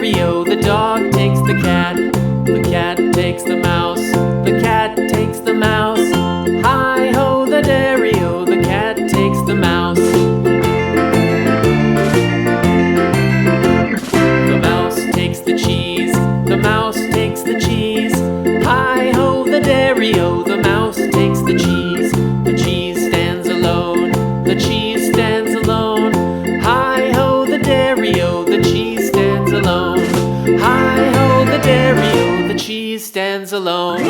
dairy-o, the dog takes the cat. The cat takes the mouse. The cat takes the mouse. Hi-ho, the dairy-o, the cat takes the mouse. The mouse takes the cheese. The mouse takes the cheese. Hi-ho, the dairy-o, the mouse takes the cheese. The cheese stands alone. The cheese stands alone. Hi-ho, the dairy-o, the cheese stands alone. Hi-ho, the dairy-o, the cheese stands alone.